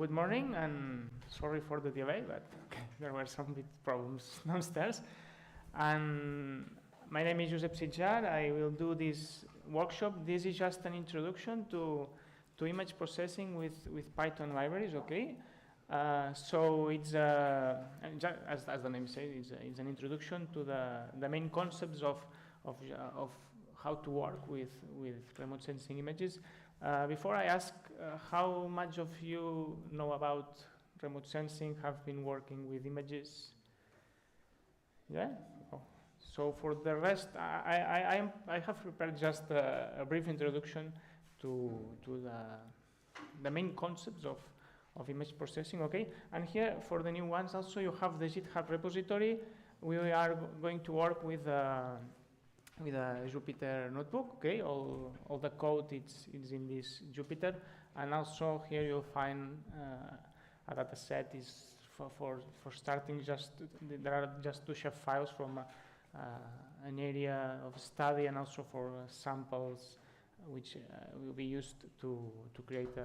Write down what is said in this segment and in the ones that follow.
good morning, and sorry for the delay, but there were some big problems downstairs. And my name is Josep Sitjar. I will do this workshop. This is just an introduction to image processing with Python libraries, okay? So it's, as the name says, it's an introduction to the main concepts of how to work with remote sensing images. Before I ask how much of you know about remote sensing, have been working with images? Yeah? Oh. So for the rest, I have prepared just a brief introduction to the main concepts of image processing, okay? And here, for the new ones, also you have the GitHub repository. We are going to work with a Jupyter notebook, okay? All the code is in this Jupyter, and also here you'll find a data set is for starting. There are just 2 shape files from an area of study, and also for samples, which will be used to create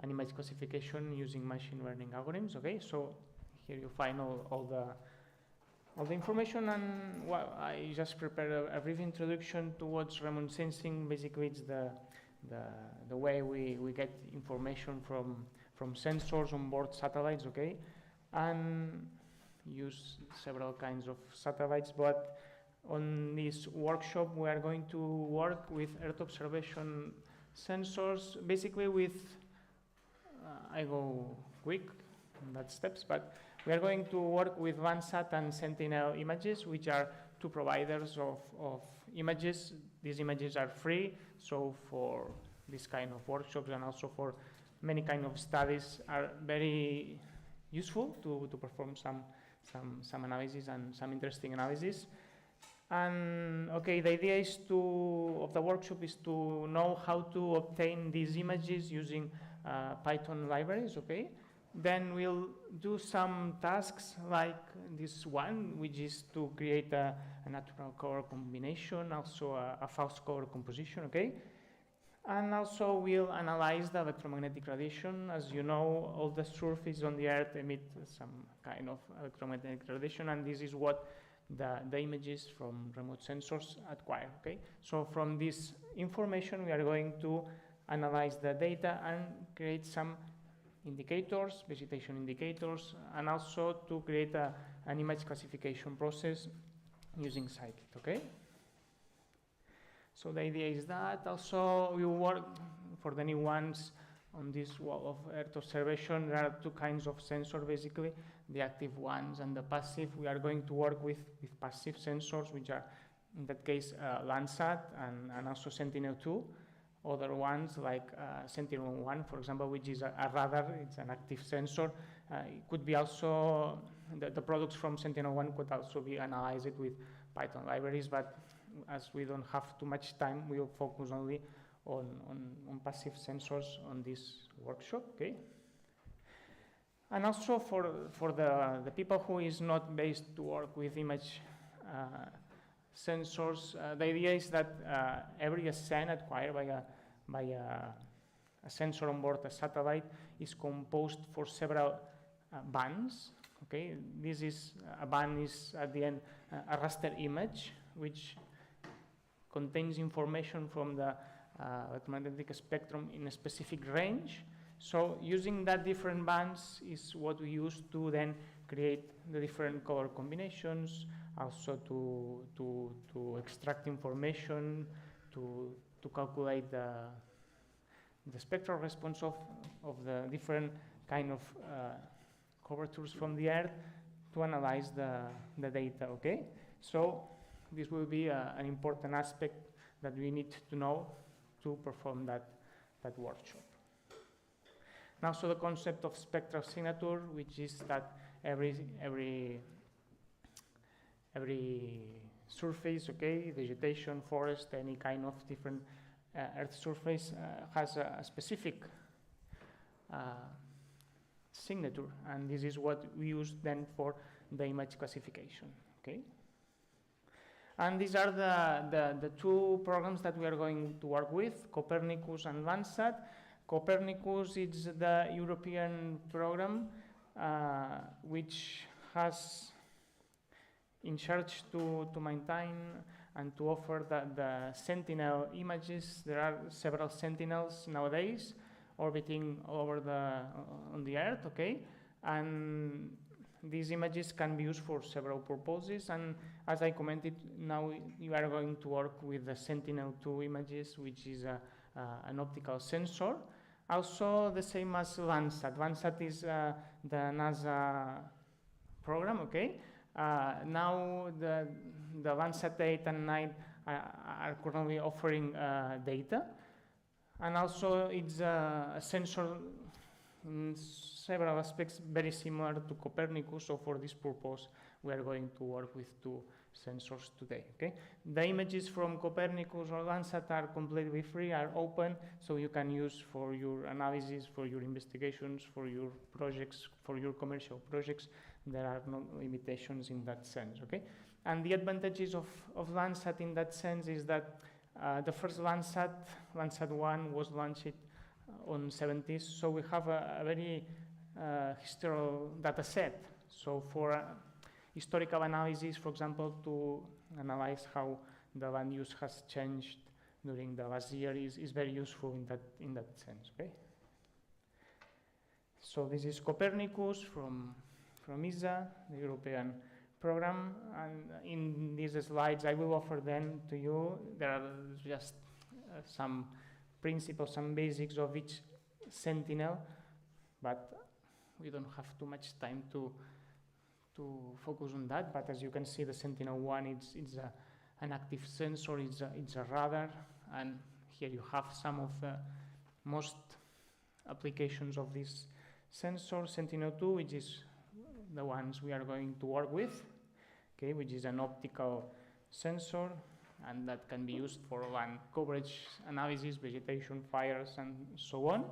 an image classification using machine learning algorithms. Okay, so here you find all the information, and well, I just prepared a brief introduction towards remote sensing. Basically, it's the way we get information from sensors on board satellites, okay, and use several kinds of satellites. But on this workshop, we are going to work with Earth observation sensors, basically with I go quick in that steps, but we are going to work with Landsat and Sentinel images, which are 2 providers of images. These images are free, so for this kind of workshops and also for many kind of studies are very useful to perform some analysis and some interesting analysis. And okay, the idea of the workshop is to know how to obtain these images using Python libraries, okay? Then we'll do some tasks like this one, which is to create a natural color combination, also a false color composition, okay? And also we'll analyze the electromagnetic radiation. As you know, all the surfaces on the Earth emit some kind of electromagnetic radiation, and this is what the images from remote sensors acquire, okay? So from this information, we are going to analyze the data and create some indicators, vegetation indicators, and also to create an image classification process using scikit, okay? So the idea is that also we work for the new ones on this wall of Earth observation. There are 2 kinds of sensor, basically, the active ones and the passive. We are going to work with passive sensors, which are, in that case, Landsat and also Sentinel-2. Other ones like Sentinel-1, for example, which is a radar, it's an active sensor. It could be also, the products from Sentinel-1 could also be analyzed with Python libraries, but as we don't have too much time, we will focus only on passive sensors on this workshop, okay? And also for the people who is not based to work with image sensors, the idea is that every SN acquired by a sensor on board a satellite is composed for several bands. Okay, this is a band is at the end a raster image which contains information from the electromagnetic spectrum in a specific range. So using that different bands is what we use to then create the different color combinations, also to extract information, to calculate the spectral response of the different kind of covertures from the Earth to analyze the data, okay? So this will be an important aspect that we need to know to perform that workshop. Now, so the concept of spectral signature, which is that every surface, okay, vegetation, forest, any kind of different Earth surface has a specific signature, and this is what we use then for the image classification, okay? And these are the 2 programs that we are going to work with, Copernicus and Landsat. Copernicus is the European program which has in charge to maintain and to offer the Sentinel images. There are several Sentinels nowadays orbiting all over on the Earth, okay? And these images can be used for several purposes, and as I commented, now you are going to work with the Sentinel-2 images, which is an optical sensor. Also the same as Landsat. Landsat is the NASA program, okay? Now the Landsat 8 and 9 are currently offering data, and also it's a sensor in several aspects very similar to Copernicus, so for this purpose we are going to work with two sensors today, okay? The images from Copernicus or Landsat are completely free, are open, so you can use for your analysis, for your investigations, for your projects, for your commercial projects. There are no limitations in that sense, okay? And the advantages of Landsat in that sense is that the first Landsat 1, was launched on 70s, so we have a very historical data set. So for historical analysis, for example, to analyze how the land use has changed during the last year is very useful in that sense, okay? So this is Copernicus from ESA, the European program, and in these slides I will offer them to you. There are just some principles, some basics of each Sentinel, but we don't have too much time to focus on that. But as you can see, the Sentinel-1 it's an active sensor, it's a radar, and here you have some of the most applications of this sensor. Sentinel-2, which is the ones we are going to work with, okay, which is an optical sensor, and that can be used for land coverage analysis, vegetation, fires, and so on.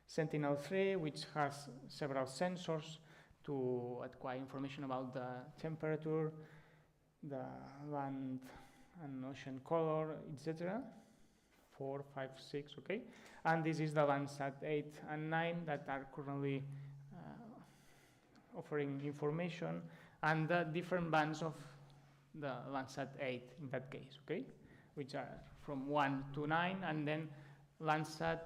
Sentinel-3, which has several sensors to acquire information about the temperature, the land and ocean color, etc. 4, 5, 6, okay? And this is the Landsat 8 and 9 that are currently offering information, and the different bands of the Landsat 8 in that case, okay? Which are from 1 to 9, and then Landsat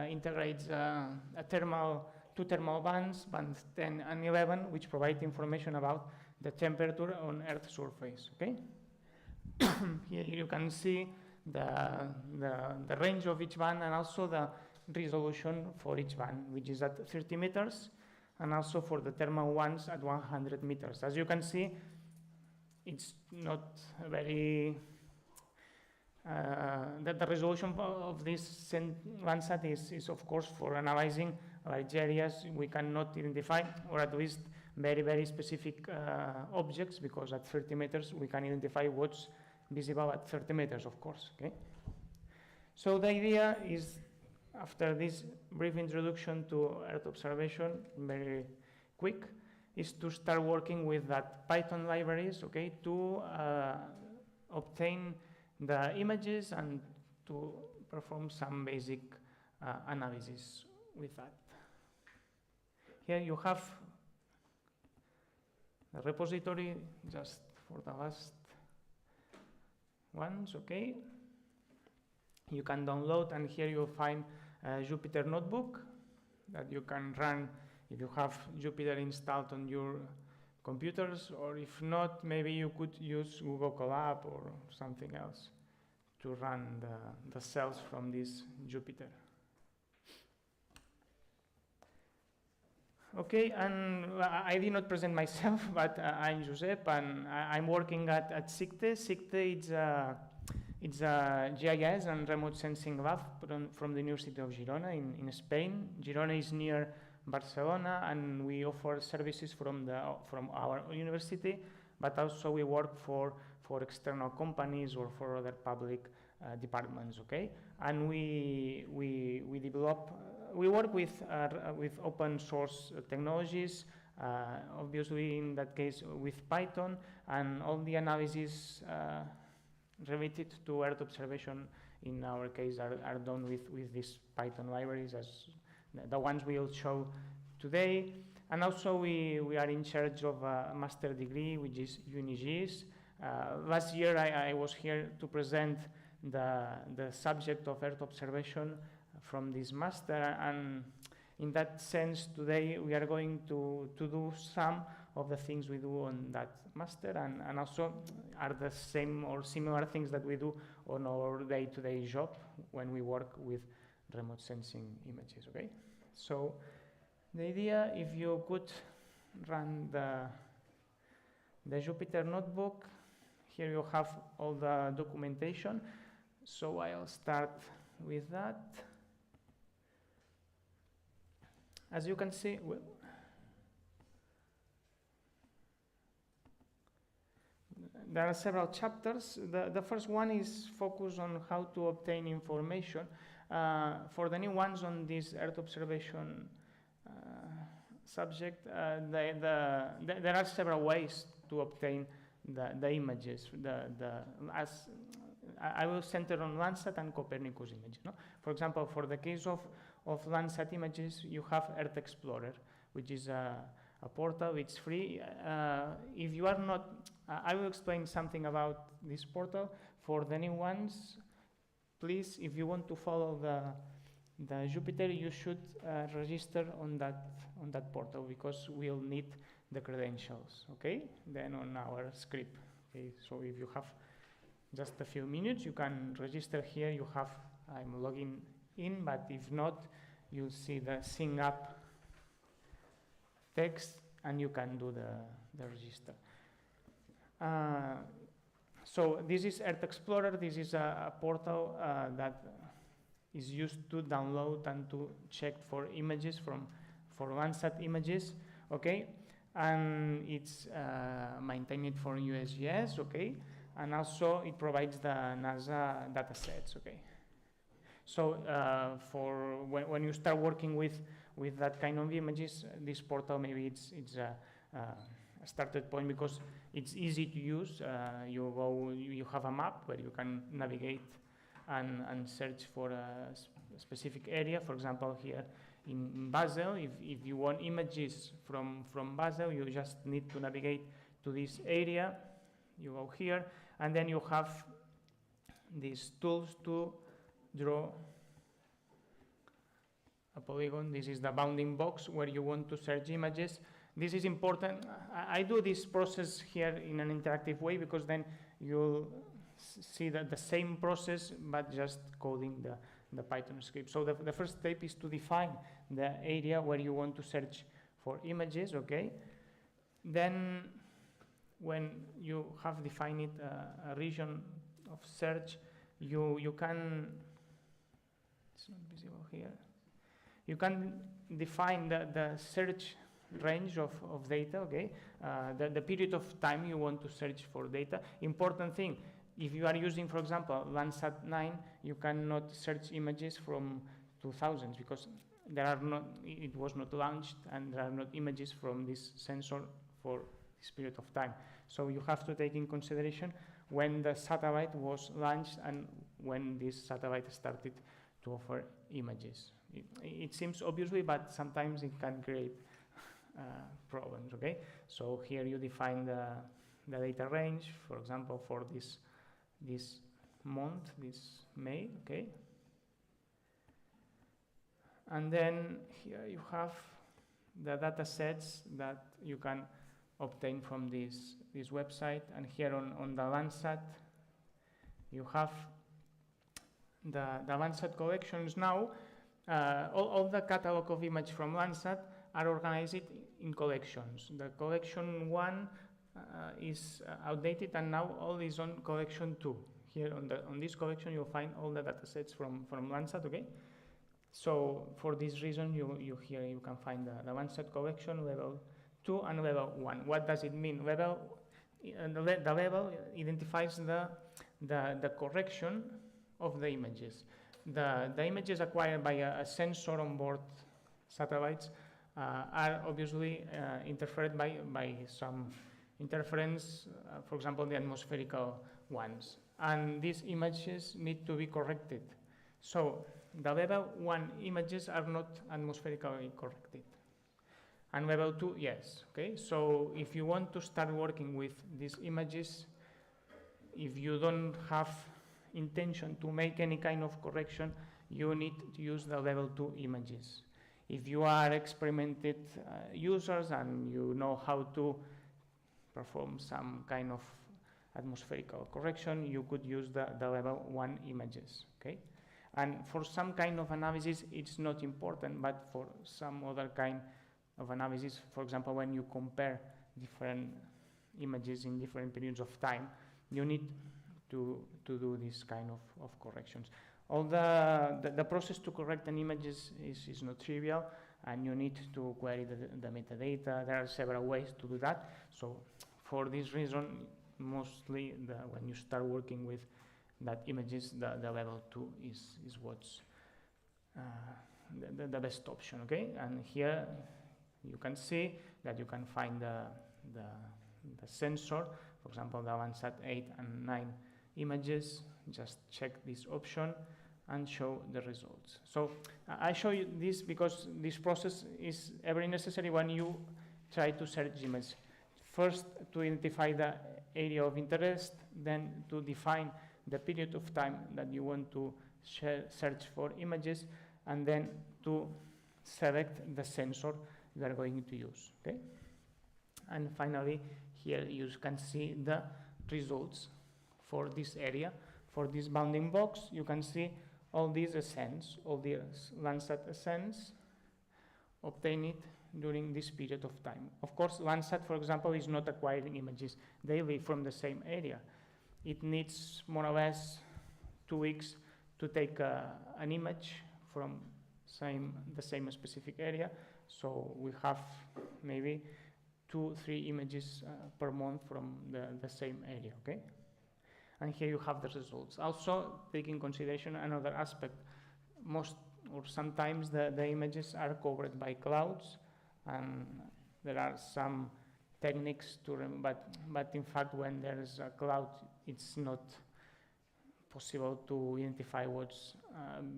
integrates two thermal bands, bands 10 and 11, which provide information about the temperature on Earth's surface, okay? Here you can see the range of each band and also the resolution for each band, which is at 30 meters, and also for the thermal ones at 100 meters. As you can see, it's not very the resolution of this Landsat is of course for analyzing large areas we cannot identify, or at least very, very specific objects, because at 30 meters we can identify what's visible at 30 meters, of course, okay? So the idea is, after this brief introduction to Earth observation, very quick, is to start working with that Python libraries, okay, to obtain the images and to perform some basic analysis with that. Here you have the repository just for the last ones, okay? You can download, and here you'll find a Jupyter notebook that you can run if you have Jupyter installed on your computers, or if not, maybe you could use Google Colab or something else to run the cells from this Jupyter. Okay, and I did not present myself, but I'm Josep, and I'm working at SICTE. SICTE it's a GIS and remote sensing lab from the University of Girona in Spain. Girona is near Barcelona, and we offer services from our university, but also we work for external companies or for other public departments, okay? And we work with open source technologies, obviously in that case with Python, and all the analysis related to Earth observation in our case, are done with these Python libraries, as the ones we'll show today. And also we are in charge of a master degree, which is UniGIS. Last year I was here to present the subject of Earth observation from this master, and in that sense today we are going to do some of the things we do on that master, and also are the same or similar things that we do on our day-to-day job when we work with remote sensing images, okay? So the idea, if you could run the Jupyter notebook, here you have all the documentation. So I'll start with that. As you can see, well, there are several chapters. The first one is focused on how to obtain information. For the new ones on this Earth observation subject, there are several ways to obtain the images. As I will center on Landsat and Copernicus images. No? For example, for the case of Landsat images, you have earthaccess, which is a portal. It's free. If you are not, I will explain something about this portal. For the new ones, please, if you want to follow the Jupyter, you should register on that portal, because we'll need the credentials, okay? Then on our script, okay? So if you have just a few minutes, you can register here. You have, I'm logging in, but if not, you'll see the sync up text, and you can do the register. So this is Earth Explorer. This is a portal that is used to download and to check for images for Landsat images, okay? And it's maintained for USGS, okay? And also it provides the NASA datasets, okay? So for when you start working with that kind of images, this portal maybe it's a started point, because it's easy to use. You have a map where you can navigate and search for a specific area. For example, here in Basel, if you want images from Basel, you just need to navigate to this area. You go here, and then you have these tools to draw a polygon. This is the bounding box where you want to search images. This is important. I do this process here in an interactive way, because then you'll see that the same process, but just coding the Python script. So the first step is to define the area where you want to search for images, okay? Then when you have defined a region of search, you can, it's not visible here, you can define the search range of data, okay? The period of time you want to search for data. Important thing, if you are using, for example, Landsat 9, you cannot search images from 2000, because there are not, it was not launched, and there are not images from this sensor for this period of time. So you have to take in consideration when the satellite was launched and when this satellite started to offer images. It seems obviously, but sometimes it can create problems, okay? So here you define the data range, for example, for this month, this May, okay? And then here you have the data sets that you can obtain from this website. And here on the Landsat, you have the Landsat collections now. All the catalog of image from Landsat are organized in collections. The collection 1 is outdated, and now all is on collection 2. Here on this collection, you'll find all the datasets from Landsat, okay? So for this reason, you can find the Landsat collection level 2 and level 1. What does it mean? The level identifies the correction of the images. The images acquired by a sensor on board satellites are obviously interfered by some interference, for example, the atmospherical ones. and these images need to be corrected. So the level 1 images are not atmospherically corrected, and level 2, yes. Okay, so if you want to start working with these images, if you don't have intention to make any kind of correction, you need to use the level 2 images. If you are experimented users and you know how to perform some kind of atmospherical correction, you could use the level 1 images. Okay, and for some kind of analysis it's not important, but for some other kind of analysis, for example, when you compare different images in different periods of time, you need to do this kind of corrections. All the process to correct an image is not trivial, and you need to query the metadata. There are several ways to do that. So for this reason, mostly when you start working with that images, the level 2 is what's the best option. Okay, and here you can see that you can find the sensor, for example, the Landsat 8 and 9 images. Just check this option and show the results. So I show you this because this process is very necessary when you try to search images. First, to identify the area of interest, then to define the period of time that you want to search for images, and then to select the sensor you are going to use. Okay? And finally, here you can see the results for this area. For this bounding box, you can see all these ascents, all these Landsat ascents obtained during this period of time. Of course, Landsat, for example, is not acquiring images daily from the same area. It needs more or less 2 weeks to take an image from the same specific area. So we have maybe 2-3 images per month from the same area. Okay. And here you have the results. Also, take in consideration another aspect. Most or sometimes the images are covered by clouds, and there are some techniques to but in fact, when there is a cloud, it's not possible to identify what's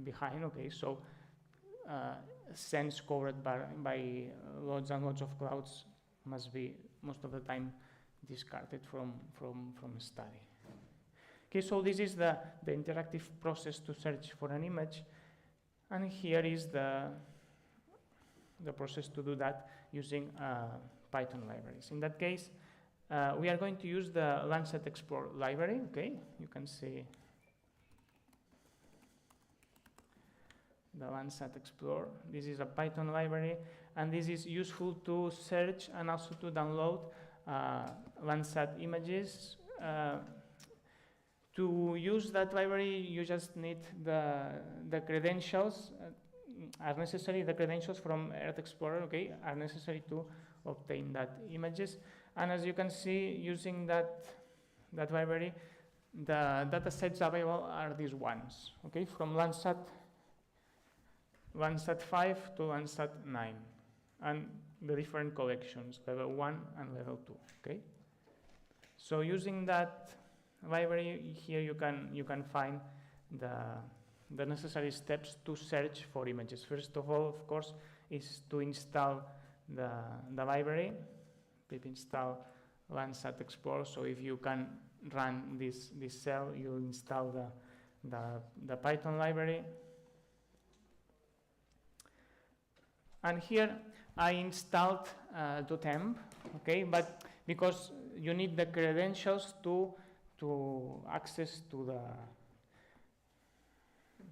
behind. Okay, so sense covered by loads and loads of clouds must be most of the time discarded from study. Okay, so this is the interactive process to search for an image, and here is the process to do that using Python libraries. In that case, we are going to use the landsatxplore library. Okay, you can see the landsatxplore. This is a Python library, and this is useful to search and also to download Landsat images. To use that library, you just need the credentials are necessary. The credentials from Earth Explorer, okay, are necessary to obtain that images. And as you can see, using that library, the data sets available are these ones, okay, from Landsat 5 to Landsat 9, and the different collections, level 1 and level 2, okay. So using that library here, you can find the necessary steps to search for images. First of all, of course, is to install the library. Pip install landsatxplore. So if you can run this cell, you install the Python library. And here I installed .temp, okay, but because you need the credentials to access to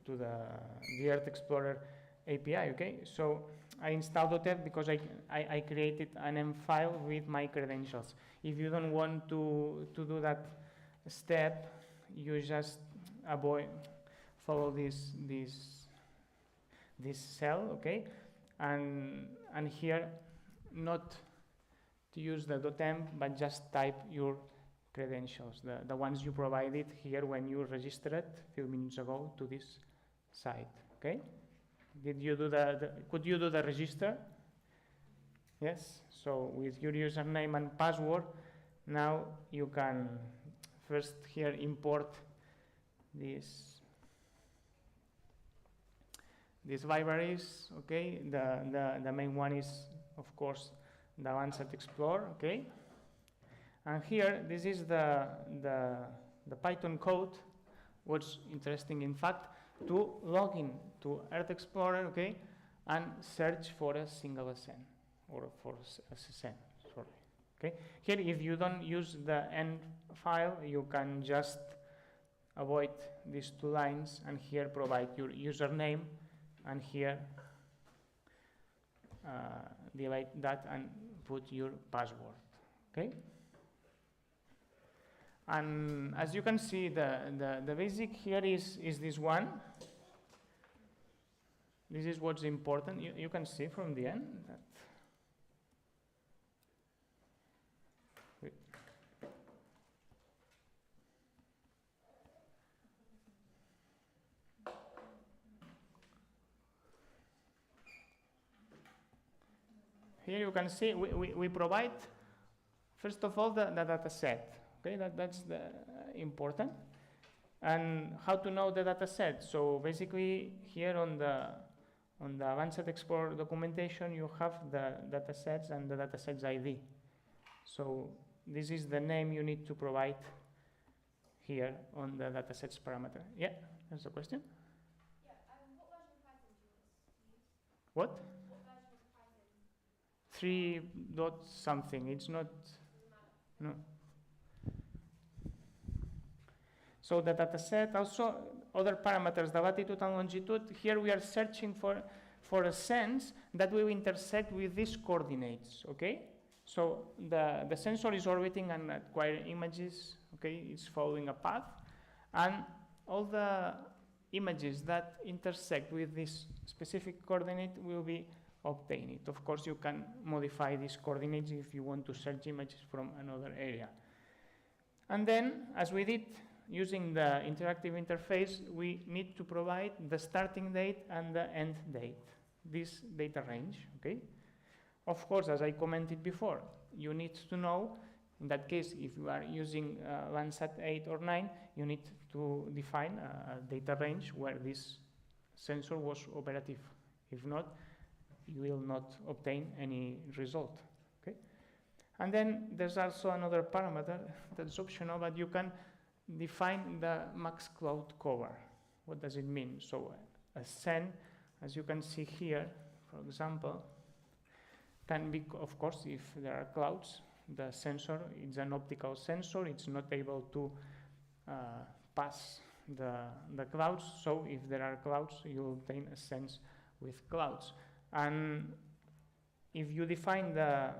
the Earth Explorer API, okay? So I installed .temp because I created an M file with my credentials. If you don't want to do that step, you just follow this cell, okay? And here, not to use the .temp, but just type your credentials, the ones you provided here when you registered a few minutes ago to this site, okay? Did you do could you do the register? Yes, so with your username and password, now you can first here import these libraries. Okay, the main one is of course the landsatxplore. Okay, and here this is the Python code. What's interesting, in fact, to log in to Earth Explorer, okay, and search for a single ascent or for a ascent. Sorry. Okay. Here, if you don't use the end file, you can just avoid these two lines, and here provide your username, and here delete that and put your password. Okay. And as you can see, the basic here is this one. This is what's important. You can see from the end that here you can see we provide, first of all, the data set. Okay, that's the important. And how to know the data set? So basically here on the Landsat Explorer documentation, you have the data sets and the data sets ID. So this is the name you need to provide here on the data sets parameter. Yeah, that's the question. Yeah, what version of Python do you use? What? What version of Python? 3 dot something. It's not. No. So the data set, also other parameters, the latitude and longitude. Here we are searching for a sense that will intersect with these coordinates. Okay. So the sensor is orbiting and acquiring images. Okay, it's following a path, and all the images that intersect with this specific coordinate will be obtained. Of course, you can modify these coordinates if you want to search images from another area. And then, as we did using the interactive interface, we need to provide the starting date and the end date, this data range. Okay. Of course, as I commented before, you need to know, in that case, if you are using Landsat 8 or 9, you need to define a data range where this sensor was operative. If not, you will not obtain any result. Okay? And then there's also another parameter that's optional, but you can define the max cloud cover. What does it mean? So a SEN, as you can see here, for example, can be, of course, if there are clouds, the sensor, it's an optical sensor, it's not able to pass the clouds, so if there are clouds, you obtain a sense with clouds. And if you define the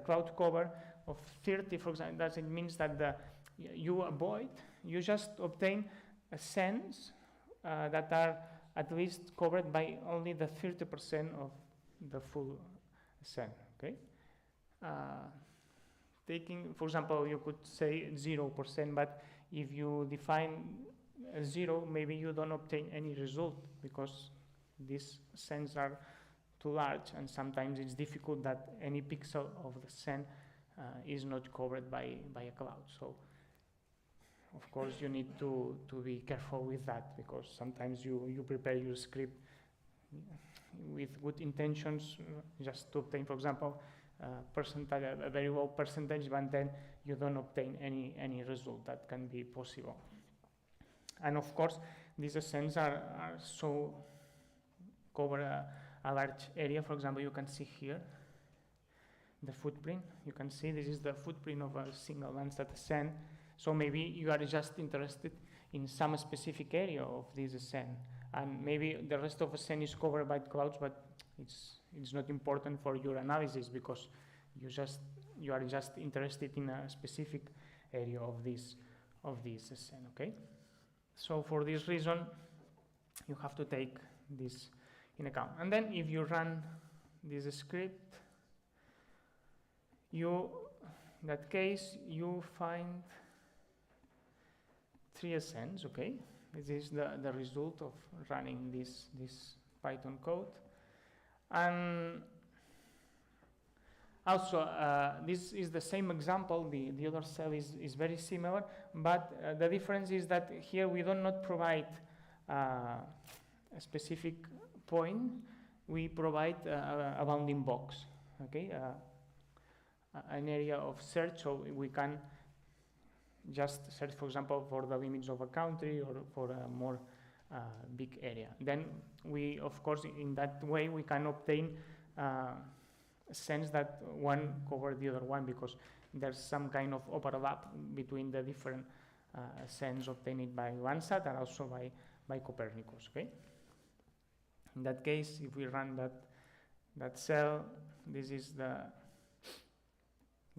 cloud cover of 30, for example, that it means that you just obtain a sense that are at least covered by only the 30% of the full SEN. Okay. Taking, for example, you could say 0%, but if you define 0, maybe you don't obtain any result because these SENs are too large, and sometimes it's difficult that any pixel of the SEN is not covered by a cloud. So, of course, you need to be careful with that, because sometimes you prepare your script with good intentions, just to obtain, for example, a very low percentage, but then you don't obtain any result. That can be possible. And of course, these ascents are so cover a large area. For example, you can see here the footprint. You can see this is the footprint of a single Landsat ascent. So maybe you are just interested in some specific area of this ascent, and maybe the rest of the ascent is covered by clouds, but it's not important for your analysis because you are just interested in a specific area of this ascent. Okay. So for this reason, you have to take this in account. And then if you run this script, in that case, you find 3 ascents. Okay. This is the result of running this Python code. And Also, this is the same example. The other cell is very similar, but the difference is that here we do not provide a specific point. We provide a bounding box, okay, an area of search, so we can just search, for example, for the limits of a country or for a more big area. Then we, of course, in that way, we can obtain sense that one cover the other one, because there's some kind of overlap between the different sense obtained by Landsat and also by Copernicus. Okay. In that case, if we run that cell, this is the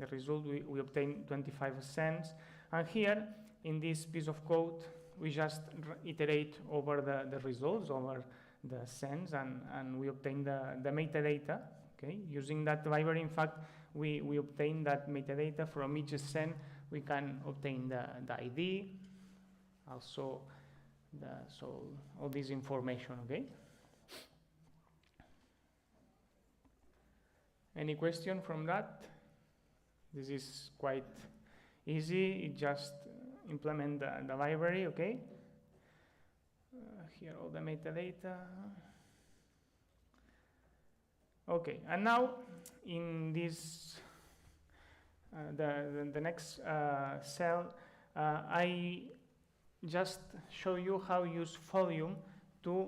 result. We obtain 25 cents, and here in this piece of code, we just iterate over the results, over the sense, and we obtain the metadata. Okay, using that library, in fact, we obtain that metadata from each send. We can obtain the ID, also so all this information. Okay. Any question from that? This is quite easy. It just implement the library. Okay. Here all the metadata. Okay, and now in this the next cell, I just show you how use volume to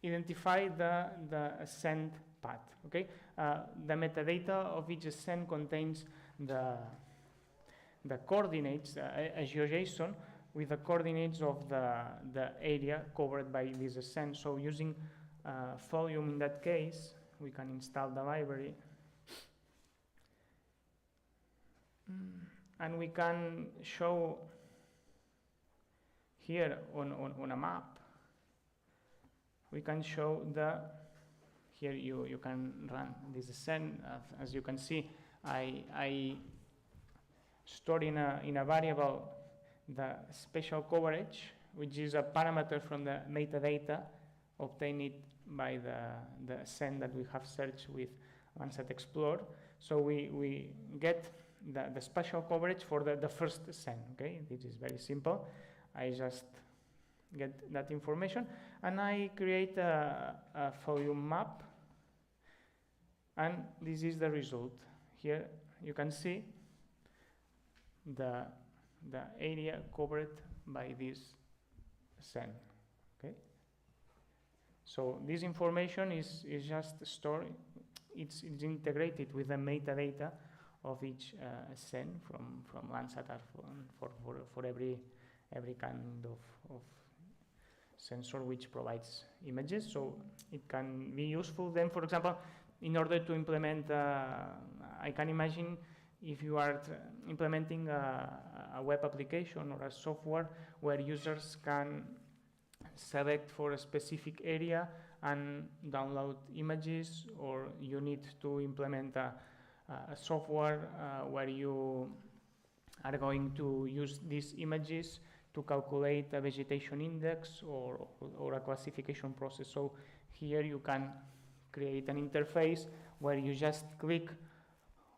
identify the ascent path. Okay, the metadata of each ascent contains the coordinates, a GeoJSON with the coordinates of the area covered by this ascent. So using volume in that case, we can install the library, and we can show here on a map. We can show here you can run this ascent. As you can see, I store in a variable the spatial coverage, which is a parameter from the metadata obtained by the ascent that we have searched with landsatxplore. So we get the spatial coverage for the first ascent. Okay, this is very simple. I just get that information, and I create a volume map, and this is the result. Here you can see the area covered by this ascent. Okay. So this information is just stored. It's integrated with the metadata of each ascent from Landsat for every kind of sensor which provides images. So it can be useful then, for example, in order to implement. I can imagine if you are implementing a web application or a software where users can select for a specific area and download images, or you need to implement a software where you are going to use these images to calculate a vegetation index or a classification process. So here you can create an interface where you just click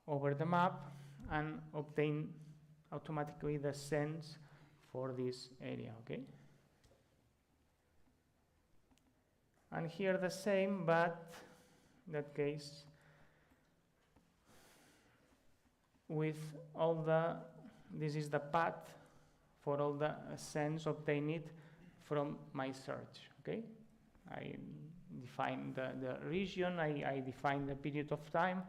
over the map and obtain automatically the sense for this area. Okay. And here the same, but in that case with all this is the path for all the sense obtained from my search. Okay, I define the region, I define the period of time,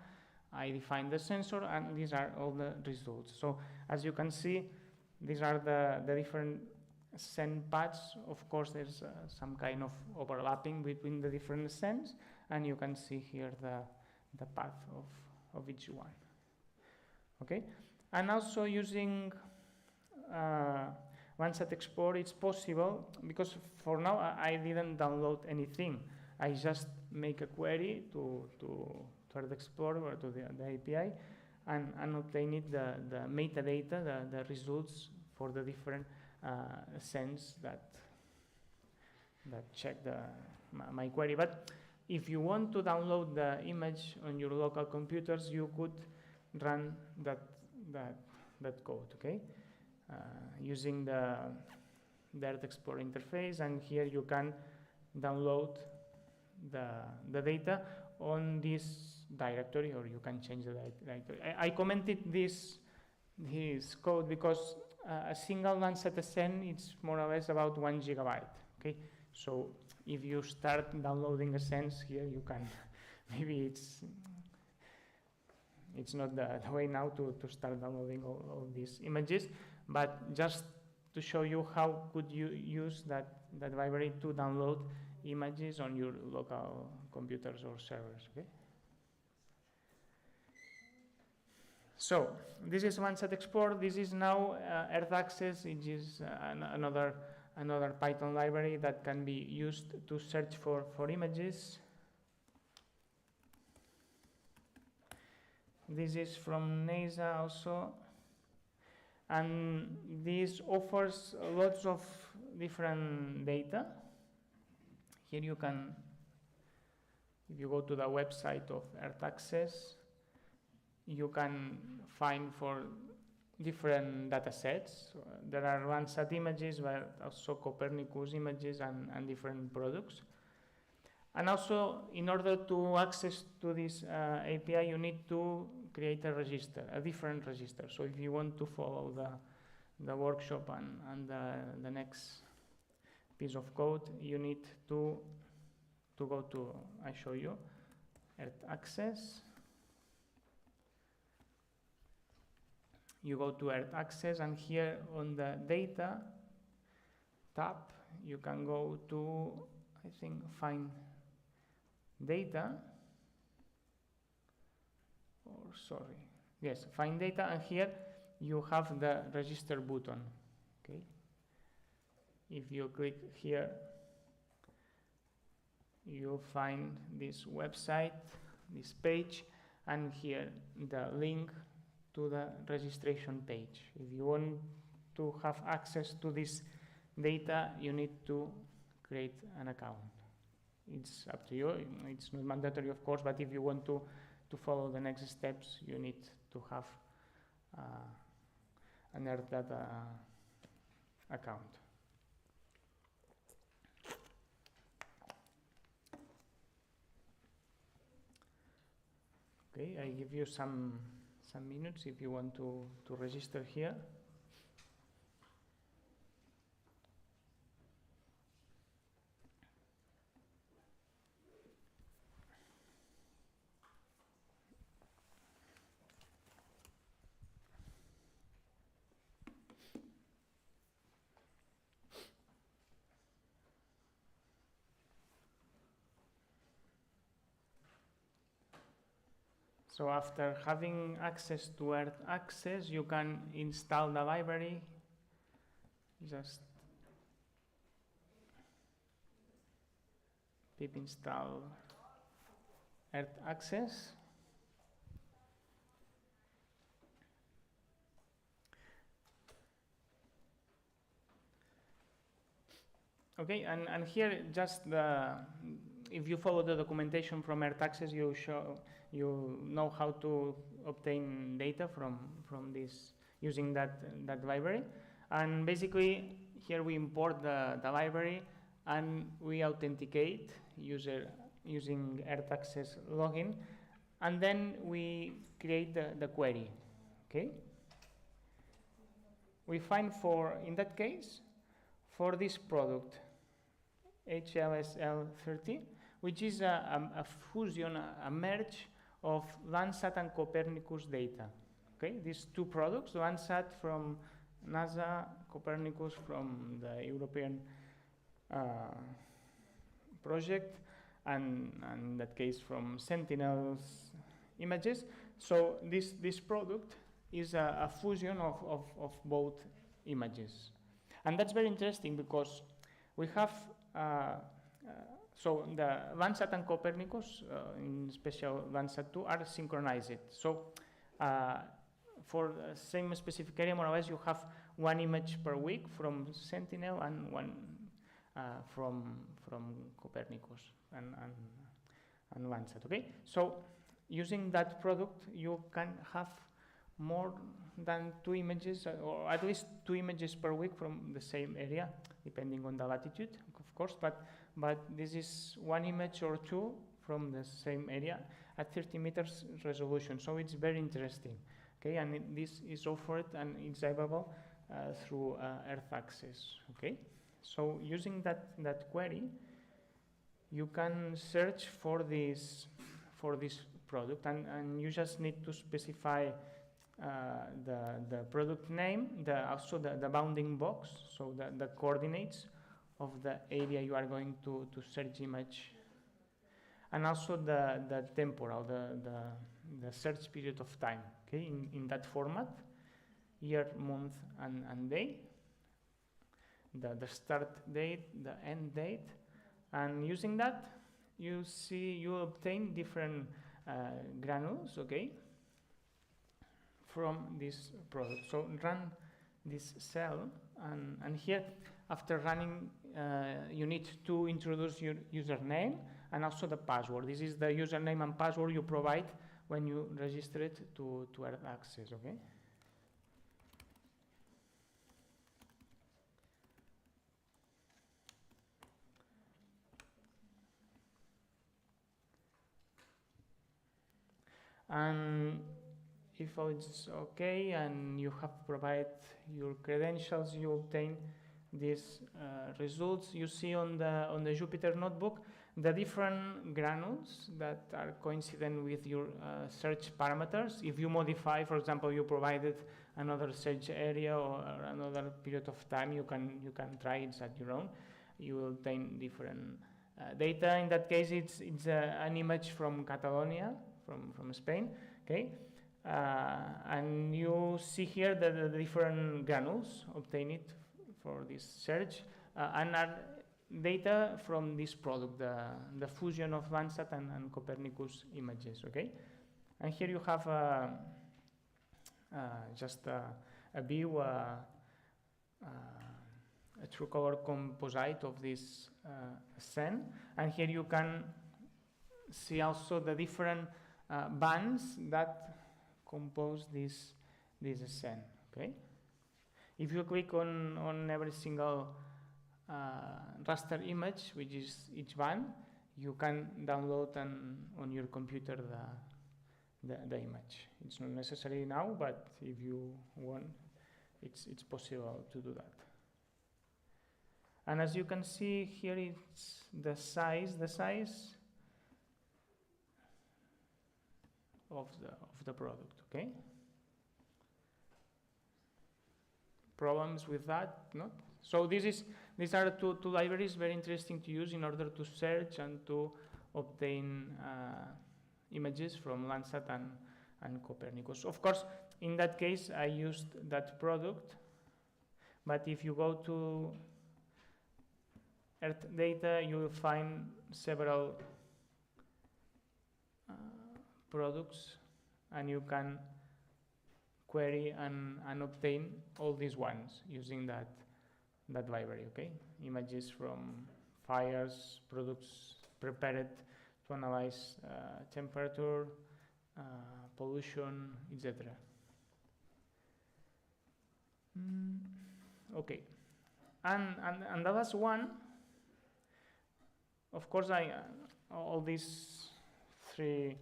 I define the sensor, and these are all the results. So as you can see, these are the different send paths. Of course, there's some kind of overlapping between the different sends, and you can see here the path of each one. Okay, and also using landsatxplore, it's possible, because for now I didn't download anything. I just make a query to earthaccess or to the API and obtain the metadata, the results for the different sends that check my query. But if you want to download the image on your local computers, you could run that code, okay? Using the earthxplore interface, and here you can download the data on this directory, or you can change the directory. I commented this code because a single Landsat ascent is more or less about 1 gigabyte, okay? So if you start downloading ascents here, you can, maybe it's not the way now to start downloading all these images, but just to show you how could you use that library to download images on your local computers or servers, okay? So this is landsatxplore. This is now earthaccess, which is another Python library that can be used to search for images. This is from NASA also, and this offers lots of different data. Here you can, if you go to the website of earthaccess, you can find for different data sets. There are Landsat images, but also Copernicus images and different products. And also, in order to access to this API, you need to create a register, a different register. So if you want to follow the workshop and the next piece of code, you need to go to, I show you, earthaccess. You go to earthaccess, and here on the data tab, you can go to, I think, find data, or sorry, yes, find data, and here you have the register button, okay? If you click here, you find this website, this page, and here the link to the registration page. If you want to have access to this data, you need to create an account. It's up to you. It's not mandatory, of course, but if you want to follow the next steps, you need to have an Earthdata account. Okay, I give you some minutes if you want to register here. So after having access to earthaccess, you can install the library. Just pip install earthaccess. Okay, and here just if you follow the documentation from earthaccess, you know how to obtain data from this using that library. And basically here we import the library and we authenticate using earthaccess login, and then we create the query. Okay, we find in that case for this product HLSL30, which is a fusion, a merge of Landsat and Copernicus data. Okay, these two products, Landsat from NASA, Copernicus from the European project, and in that case from Sentinel's images. So this product is a fusion of both images. And that's very interesting because we have so the Landsat and Copernicus, in special Landsat 2, are synchronized. So for the same specific area, more or less, you have one image per week from Sentinel and one from Copernicus. And and Landsat. Okay, so using that product, you can have more than 2 images, or at least 2 images per week from the same area, depending on the latitude, of course. But this is 1 image or 2 from the same area at 30 meters resolution. So it's very interesting. Okay, and this is offered and it's available through earthaccess. Okay, so using that query, you can search for this product, and you just need to specify the product name, also the bounding box, so the coordinates of the area you are going to search image, and also the temporal, the search period of time. Okay, in that format, year, month, and day, the start date, the end date, and using that, you obtain different granules. Okay, from this product. So run this cell, and here, after running, you need to introduce your username and also the password. This is the username and password you provide when you register it to earthaccess. Okay. And if all is okay and you have provided your credentials, you obtain these results. You see on the Jupyter notebook the different granules that are coincident with your search parameters. If you modify, for example, you provided another search area or another period of time, you can try it at your own. You will obtain different data. In that case, it's an image from Catalonia, from Spain. Okay. And you see here the different granules obtained for this search, and are data from this product, the fusion of Landsat and Copernicus images. Okay, and here you have just a view, a true color composite of this scene, and here you can see also the different bands that compose this scene. Okay, if you click on every single raster image, which is each band, you can download on your computer the image. It's not necessary now, but if you want, it's possible to do that. And as you can see here, it's the size of the product. Okay, problems with that? Not. So these are two libraries very interesting to use in order to search and to obtain images from Landsat and Copernicus. Of course, in that case, I used that product, but if you go to Earth data, you will find several products, and you can query and obtain all these ones using that library. Okay, images from fires, products prepared to analyze temperature, pollution, etc. Okay, and the last one, of course, all these 3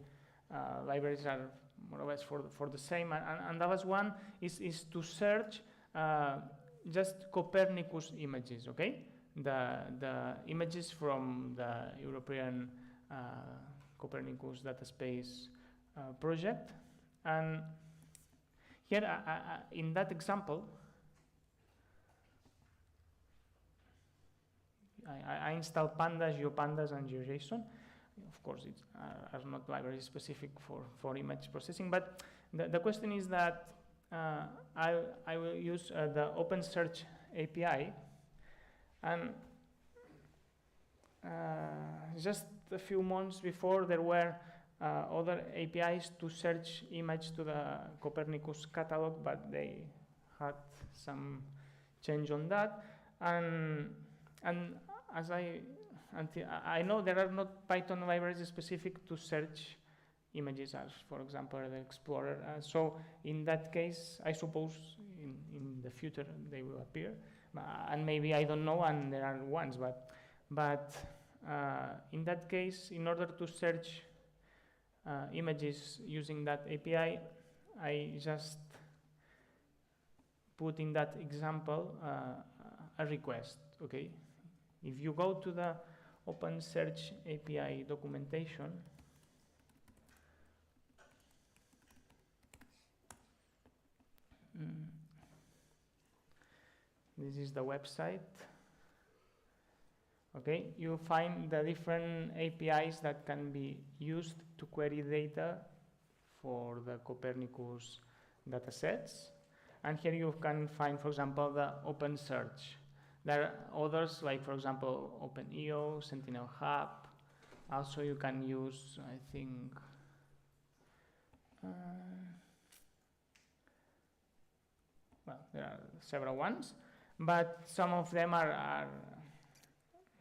libraries are more or less for the same, and the last one is to search just Copernicus images. Okay, the images from the European Copernicus data space project. And here, in that example, I install pandas, GeoPandas, and GeoJSON. Of course, it's are not libraries specific for image processing, but the question is that I will use the OpenSearch API, and just a few months before, there were other APIs to search image to the Copernicus catalog, but they had some change on that, and as I I know there are not Python libraries specific to search images, as for example the Explorer. So in that case, I suppose in the future they will appear, and maybe I don't know, and there are ones, but in that case, in order to search images using that API, I just put in that example a request. Okay, if you go to the OpenSearch API documentation, this is the website. Okay, you find the different APIs that can be used to query data for the Copernicus datasets. And here you can find, for example, the OpenSearch. There are others, like for example, OpenEO, Sentinel Hub. Also, you can use, I think, well, there are several ones, but some of them are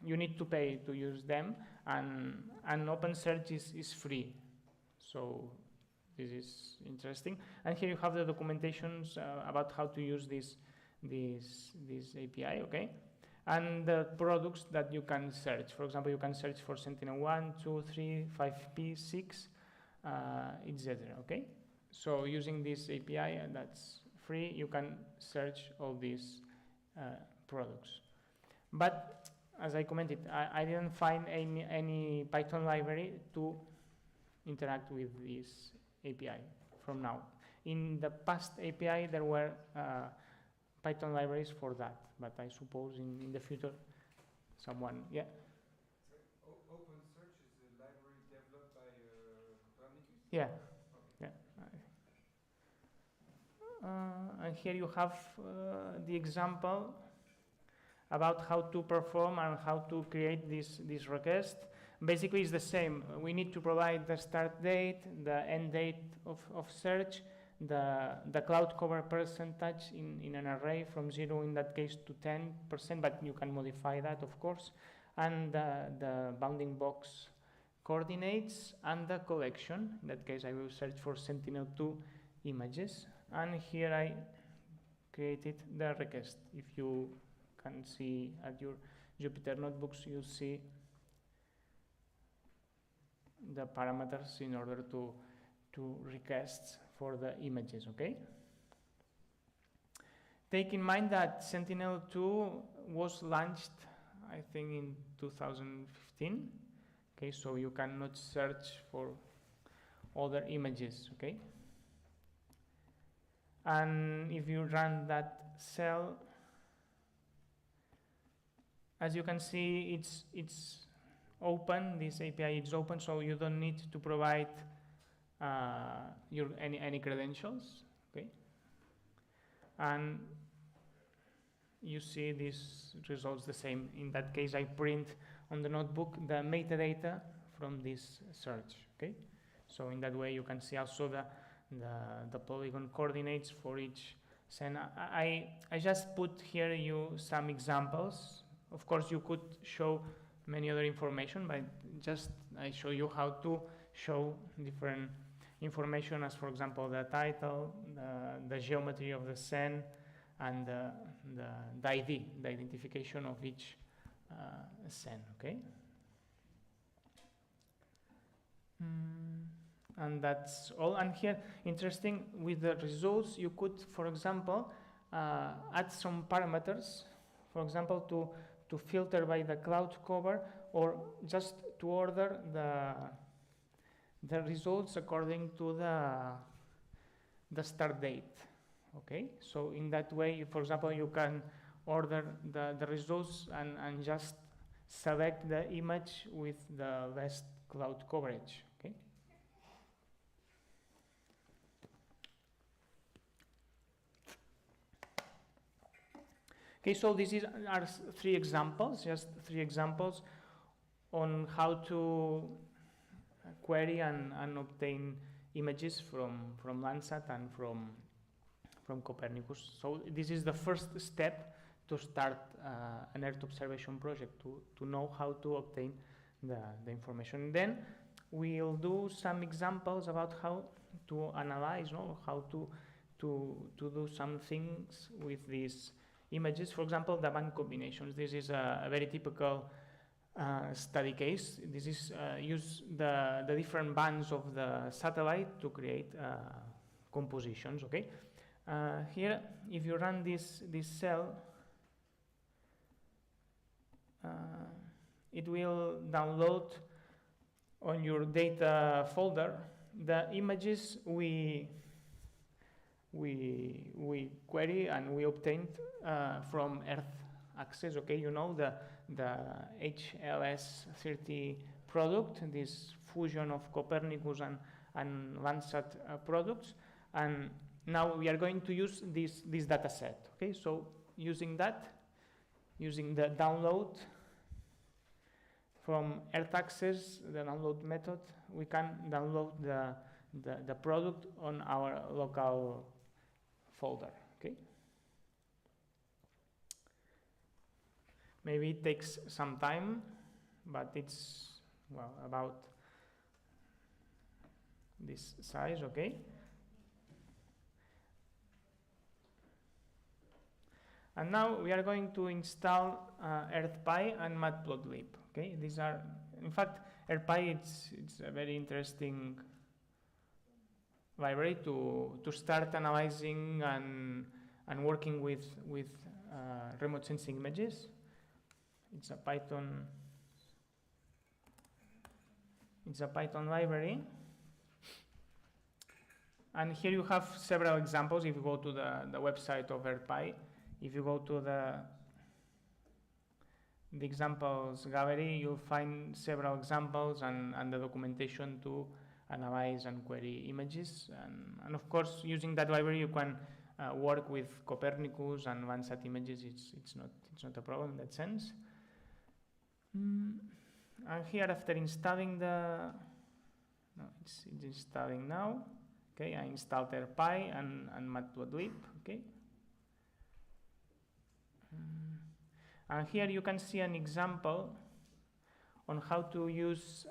you need to pay to use them, and OpenSearch is free. So this is interesting. And here you have the documentations about how to use this API, okay? And the products that you can search. For example, you can search for Sentinel-1, 2, 3, 5P, 6, etc., okay? So using this API, that's free, you can search all these products. But as I commented, I didn't find any Python library to interact with this API from now. In the past API, there were Python libraries for that, but I suppose in the future, someone, yeah? So OpenSearch is a library developed by Copernicus? Yeah. Okay. Yeah. And here you have the example about how to perform and how to create this request. Basically, it's the same. We need to provide the start date, the end date of search, the cloud cover percentage in an array from 0 in that case to 10%, but you can modify that, of course, and the bounding box coordinates and the collection. In that case, I will search for Sentinel-2 images, and here I created the request. If you can see at your Jupyter notebooks, you see the parameters in order to request for the images, okay? Take in mind that Sentinel-2 was launched, I think, in 2015, okay? So you cannot search for other images, okay? And if you run that cell, as you can see, it's open. This API is open, so you don't need to provide any credentials, okay? And you see these results the same. In that case, I print on the notebook the metadata from this search, okay? So in that way, you can see also the polygon coordinates for each scene. I just put here you some examples. Of course, you could show many other information, but just I show you how to show different information, as for example the title, the geometry of the scene, and the ID, the identification of each scene, okay? And that's all. And here, interesting, with the results, you could, for example, add some parameters, for example, to filter by the cloud cover, or just to order the results according to the start date, okay? So in that way, for example, you can order the results and just select the image with the best cloud coverage, okay? Okay, so these are three examples, just three examples on how to query and obtain images from Landsat and from Copernicus. So this is the first step to start an Earth observation project, to know how to obtain the information. Then we'll do some examples about how to analyze, how to do some things with these images. For example, the band combinations. This is a very typical study case. This is use the different bands of the satellite to create compositions. Okay. Here, if you run this cell, it will download on your data folder the images we query and we obtained from earthaccess. Okay, you know the HLS30 product, this fusion of Copernicus and Landsat products, and now we are going to use this data set. Okay, so using the download from earthaccess, the download method, we can download the product on our local folder. Okay. Maybe it takes some time, but it's about this size. Okay. And now we are going to install earthpy and matplotlib. Okay, these are, in fact, earthpy it's a very interesting library to start analyzing and working with remote sensing images. It's a Python library, and here you have several examples. If you go to the website of earthpy, if you go to the examples gallery, you'll find several examples and the documentation to analyze and query images. And of course, using that library, you can work with Copernicus and Landsat images. It's not a problem in that sense. And here, after installing it's installing now. Okay, I installed earthpy and matplotlib. Okay. And here you can see an example on how to use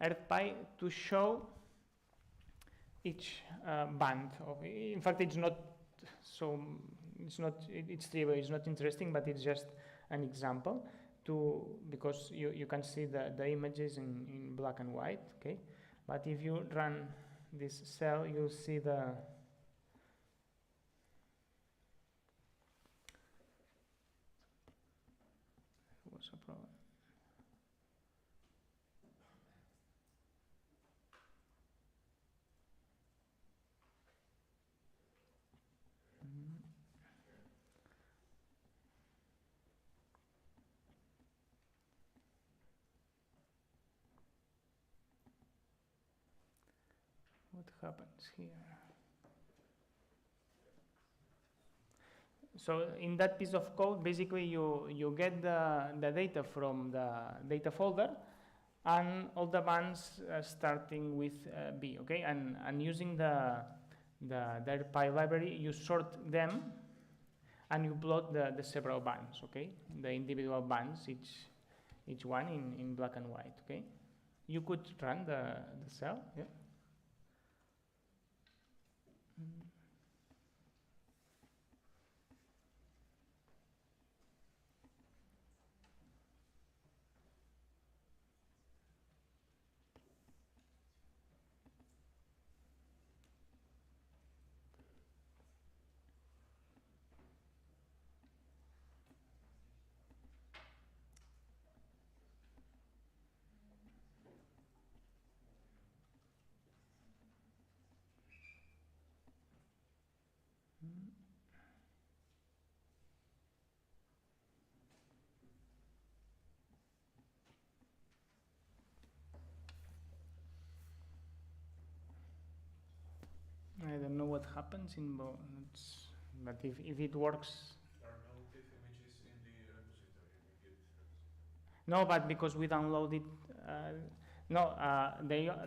earthpy to show each band. In fact, it's not trivial, it's not interesting, but it's just an example because you can see the images in black and white. Okay, but if you run this cell, you'll see what's the problem? What happens here? So in that piece of code, basically you get the data from the data folder and all the bands starting with B, okay? And using the earthpy library, you sort them and you plot the several bands, okay? The individual bands, each one in black and white, okay? You could run the cell, yeah? I don't know what happens in both, but if it works. There are no TIFF images in the repository, in the Git repository. No, but because we downloaded,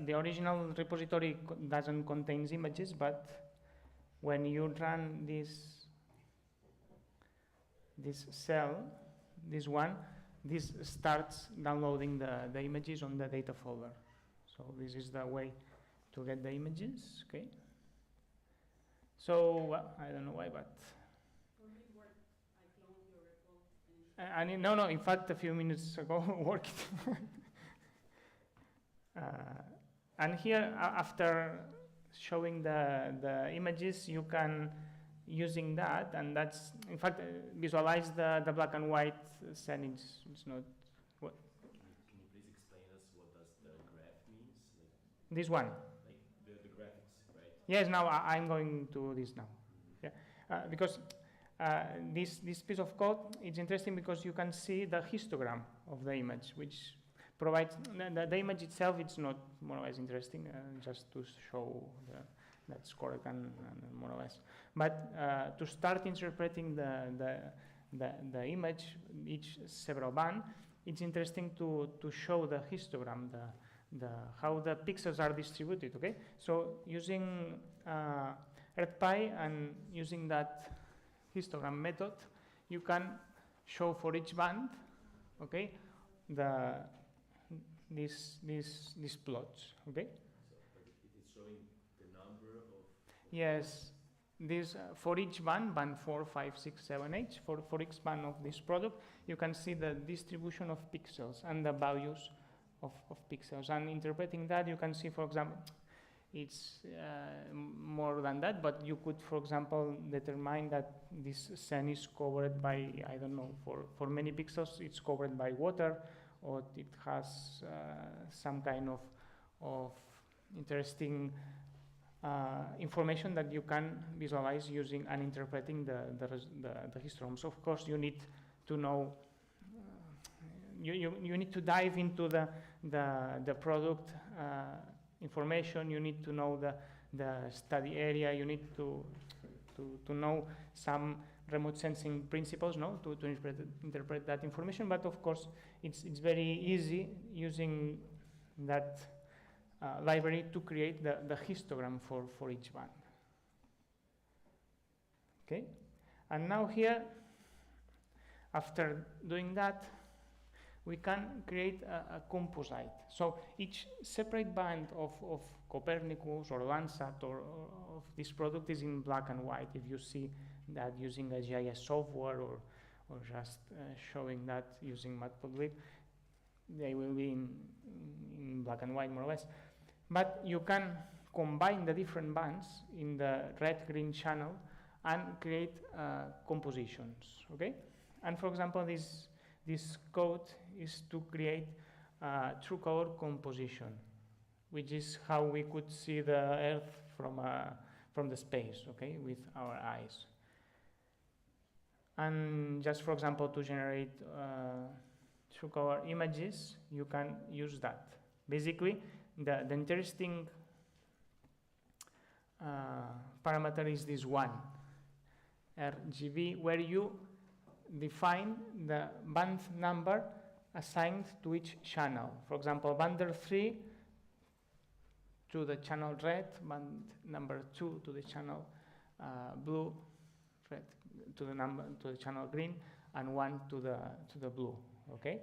the original repository doesn't contain images, but when you run this, this cell, this one, this starts downloading the images on the data folder. So this is the way to get the images, okay? So, well, I don't know why, but... No, in fact, a few minutes ago, worked. And here, after showing the images, you can, using that, and that's, in fact, visualize the black and white scene. It's not... What? Can you please explain us what does the graph means? Like This one. Like the graphics, right? Yes, now I'm going to this now. Yeah, because this piece of code is interesting because you can see the histogram of the image, which provides the image itself. It's not more or less interesting, just to show that's correct and more or less. But to start interpreting the image, each several band, it's interesting to show the histogram, how the pixels are distributed. Okay, so using earthpy and using that histogram method, you can show for each band, okay, these plots, okay. So it is showing the number of. Yes, this for each band 4, 5, 6, 7, 8. For each band of this product, you can see the distribution of pixels and the values of pixels. And interpreting that, you can see, for example, it's more than that, but you could, for example, determine that this scene is covered by, I don't know, for many pixels, it's covered by water, or it has some kind of interesting information that you can visualize using and interpreting the histograms. Of course, you need to know, you need to dive into the product information. You need to know the study area. You need to know some remote sensing principles, no, to interpret that information. But of course, it's very easy using that library to create the histogram for each band. Okay, and now here, after doing that, we can create a composite. So each separate band of Copernicus or Landsat or of this product is in black and white. If you see that using a GIS software or just showing that using matplotlib, they will be in black and white more or less. But you can combine the different bands in the red-green channel and create compositions, okay? And for example, this code is to create true color composition, which is how we could see the Earth from the space, okay, with our eyes. And just for example, to generate true color images, you can use that. Basically, the interesting parameter is this one, RGB, where you define the band number assigned to each channel. For example, band 3 to the channel red, band number 2 to the channel blue, red to the channel green, and 1 to the blue. Okay.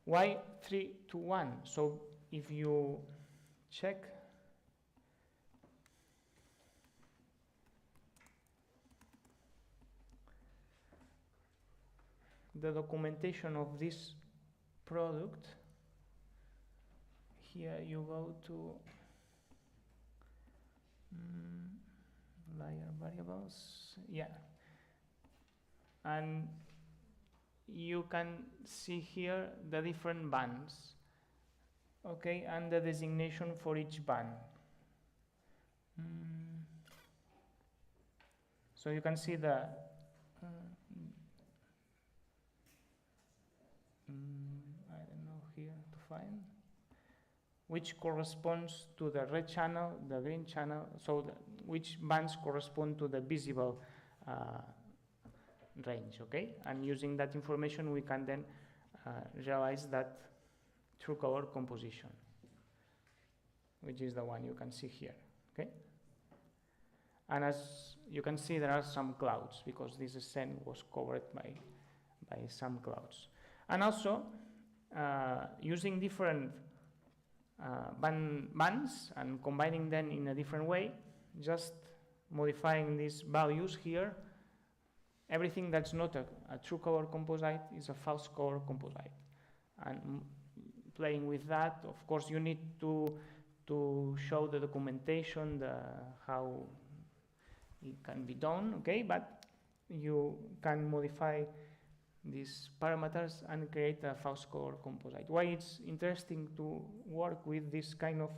Why 3 to 1? So if you check the documentation of this product, here you go to layer variables, yeah, and you can see here the different bands, okay, and the designation for each band. So you can see the I don't know here to find which corresponds to the red channel, the green channel, so which bands correspond to the visible range, okay? And using that information, we can then realize that true color composition, which is the one you can see here, okay? And as you can see, there are some clouds because this scene was covered some clouds. And also using different bands and combining them in a different way, just modifying these values here. Everything that's not a true color composite is a false color composite. And playing with that, of course, you need to show the documentation, how it can be done, okay? But you can modify these parameters and create a false color composite. Why it's interesting to work with this kind of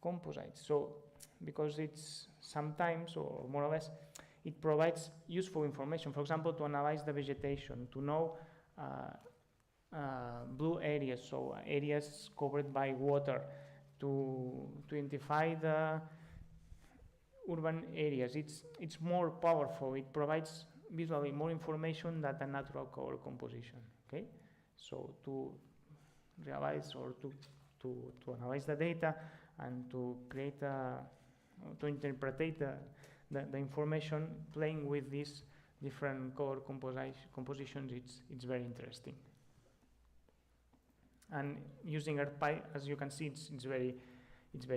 composite? So, because it's sometimes, or more or less, it provides useful information. For example, to analyze the vegetation, to know blue areas, so areas covered by water, to identify the urban areas. It's more powerful. It provides visually more information than a natural color composition. Okay, so to realize or to analyze the data and to create to interpret the information, playing with these different color compositions, it's very interesting. And using earthpy, as you can see, it's very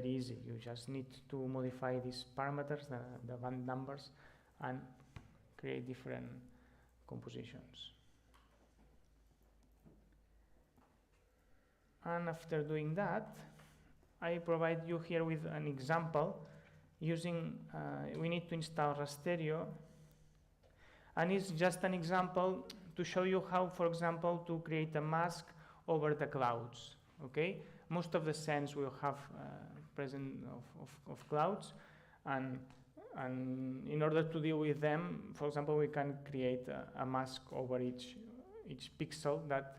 easy. You just need to modify these parameters, the band numbers, and create different compositions. And after doing that, I provide you here with an example using, we need to install Rasterio, and it's just an example to show you how, for example, to create a mask over the clouds. Okay, most of the scenes will have presence of clouds, and in order to deal with them, for example, we can create a mask over each pixel that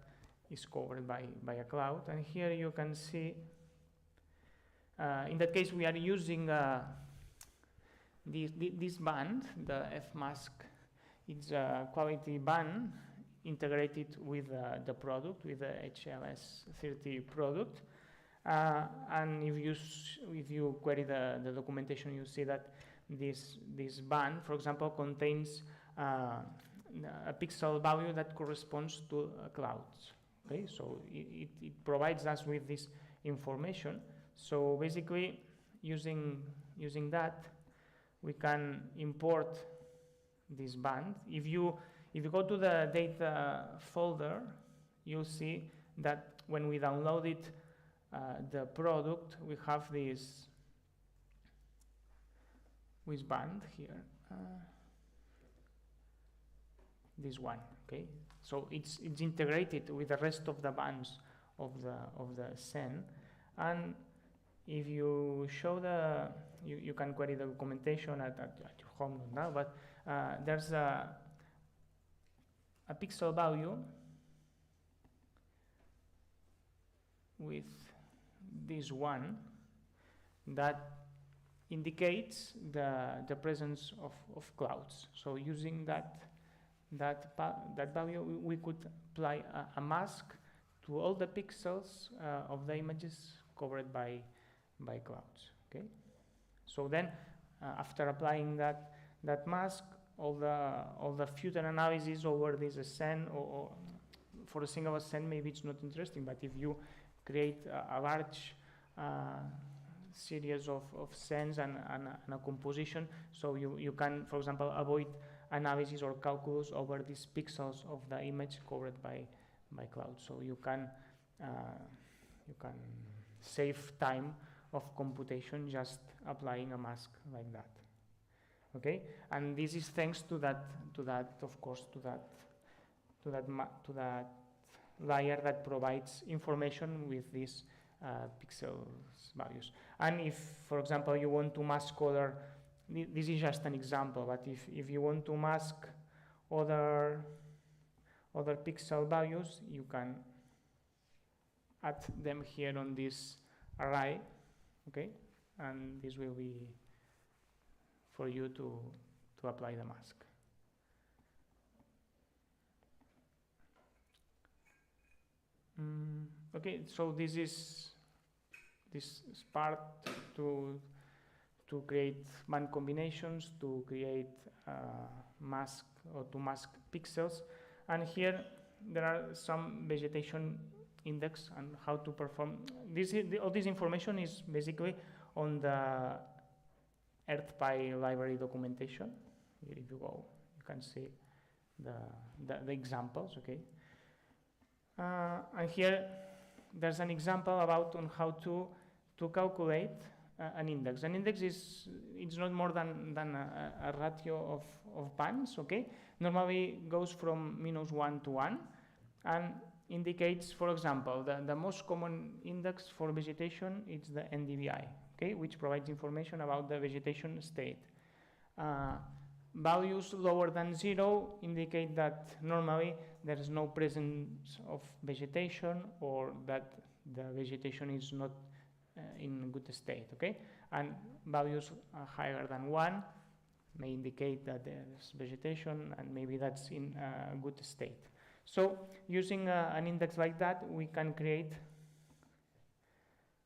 is covered by a cloud. And here you can see, in that case, we are using this band, the F mask. It's a quality band integrated with the product, with the HLS30 product. And if you query the documentation, you see that this band, for example, contains a pixel value that corresponds to clouds. Okay, so it provides us with this information. So basically, using that, we can import this band. If you go to the data folder, you'll see that when we downloaded the product, we have this band here, this one. Okay, so it's integrated with the rest of the bands of the scene. And if you show you can query the documentation at your home now, but there's a pixel value with this one that indicates the presence of clouds. So using that value, we could apply a mask to all the pixels of the images covered by clouds. Okay, so then after applying that mask, all the future analysis over this scene, or for a single scene, maybe it's not interesting, but if you create a large series of scenes and a composition, so you can, for example, avoid analysis or calculus over these pixels of the image covered by clouds. So you can save time of computation just applying a mask like that. Okay, and this is thanks to that layer that provides information with these pixels values. And if, for example, you want to mask color, this is just an example, but if you want to mask other pixel values, you can add them here on this array. Okay, and this will be for you to apply the mask. Okay, so this is part to create band combinations, to create mask or to mask pixels, and here there are some vegetation index and how to perform. All this information is basically on the earthpy library documentation. Here if you go, you can see the examples, okay? And here there's an example about on how to calculate an index. An index it's not more than a ratio of bands, okay? Normally goes from -1 to 1 and indicates, for example, the most common index for vegetation is the NDVI, okay, which provides information about the vegetation state. Values lower than 0 indicate that normally there is no presence of vegetation or that the vegetation is not in good state, okay? And values higher than 1 may indicate that there's vegetation and maybe that's in a good state. So using an index like that, we can create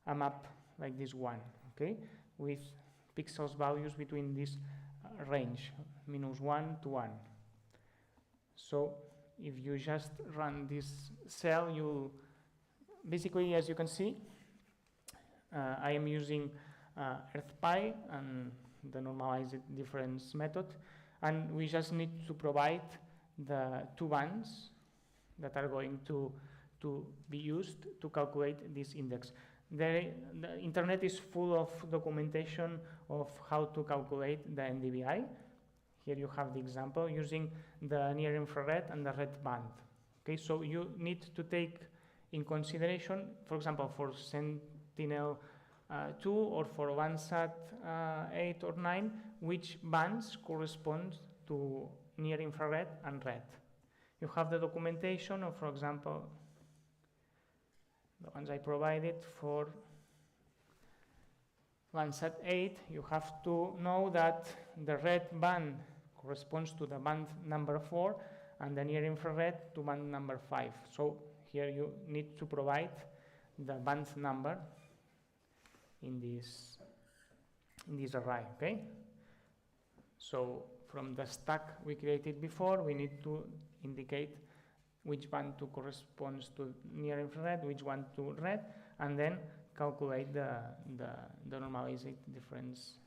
a map like this one, okay, with pixels values between this range, -1 to 1. So if you just run this cell, you'll basically, as you can see, I am using earthpy and the normalized difference method, and we just need to provide the 2 bands that are going to be used to calculate this index. The internet is full of documentation of how to calculate the NDVI. Here you have the example using the near infrared and the red band. Okay, so you need to take in consideration, for example, for Sentinel-2 or for Landsat 8 or 9, which bands correspond to near infrared and red. You have the documentation of, for example, the ones I provided for Landsat 8. You have to know that the red band corresponds to the band number 4 and the near infrared to band number 5. So here you need to provide the band number in this array, okay? So from the stack we created before, we need to indicate which band to corresponds to near infrared, which one to red, and then calculate the normalized difference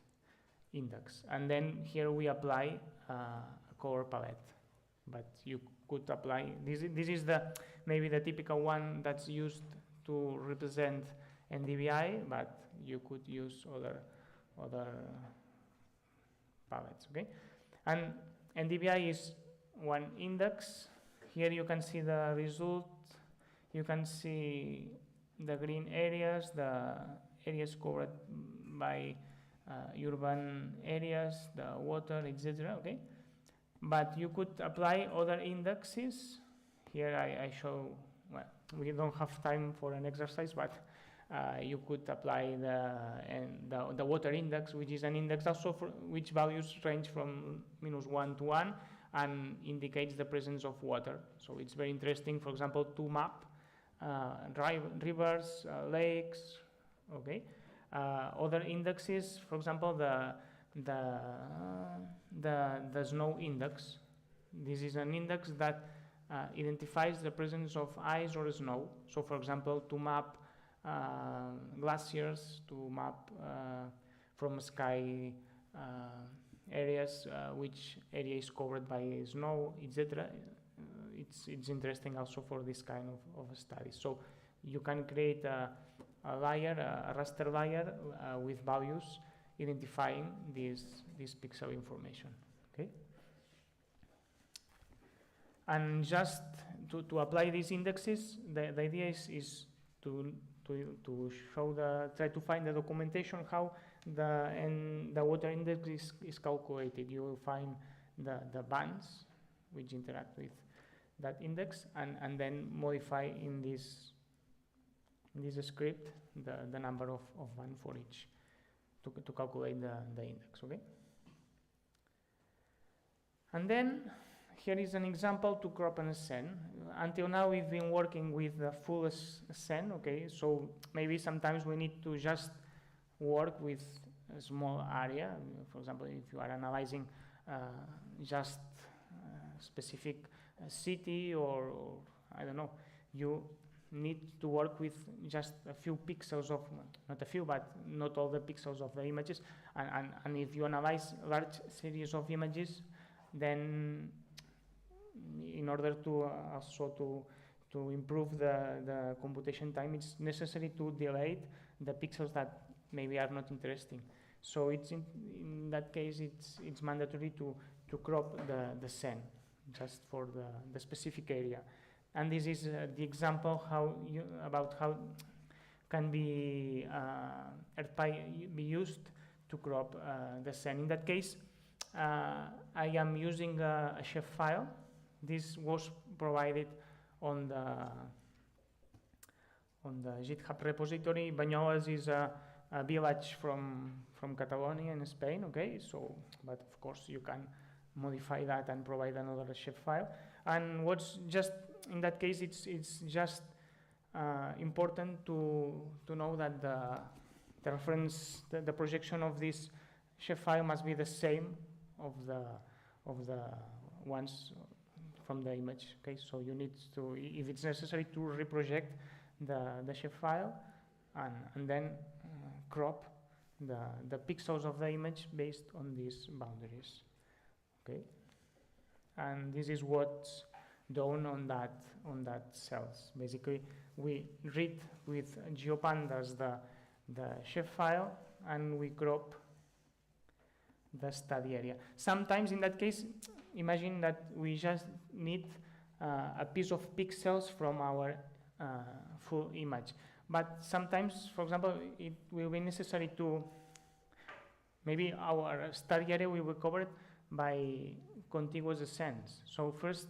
index. And then here we apply a color palette, but you could apply, this is maybe the typical one that's used to represent NDVI, but you could use other palettes, okay? And NDVI is one index. Here you can see the result. You can see the green areas, the areas covered by urban areas, the water, etc. Okay, but you could apply other indexes. Here I show. Well, we don't have time for an exercise, but you could apply the water index, which is an index also for which values range from -1 to 1 and indicates the presence of water. So it's very interesting, for example, to map rivers, lakes, okay. Other indexes, for example, the snow index. This is an index that identifies the presence of ice or snow. So, for example, to map glaciers, to map from sky areas, which area is covered by snow, etc. It's interesting also for this kind of studies. So you can create a layer, a raster layer with values identifying this pixel information. Okay. And just to apply these indexes, the idea is to show try to find the documentation how the water index is calculated. You will find the bands which interact with that index, and then modify in this script the number of bands for each to calculate the index. Okay. And then here is an example to crop an SN. Until now we've been working with the full SN, okay, so maybe sometimes we need to just work with a small area. For example, if you are analyzing just a specific city or I don't know, you need to work with just a few pixels of, not a few, but not all the pixels of the images. And if you analyze large series of images, then in order to also to improve the computation time, it's necessary to delete the pixels that maybe are not interesting. So it's in that case, it's mandatory to crop the scene just for the specific area. And this is the example about how can be earthpy be used to crop the scene. In that case, I am using a chef file. This was provided on the GitHub repository. Valles is a village from Catalonia in Spain. Okay, so but of course you can modify that and provide another chef file. And what's just in that case, it's just important to know that the reference, the projection of this chef file must be the same of the ones from the image. Okay, so you need to, if it's necessary, to reproject the chef file and then crop the pixels of the image based on these boundaries. Okay, and this is what's done on that cells. Basically, we read with GeoPandas the chef file and we crop the study area. Sometimes in that case, imagine that we just need a piece of pixels from our full image. But sometimes, for example, it will be necessary to, maybe our study area will be covered by contiguous ascents. So first,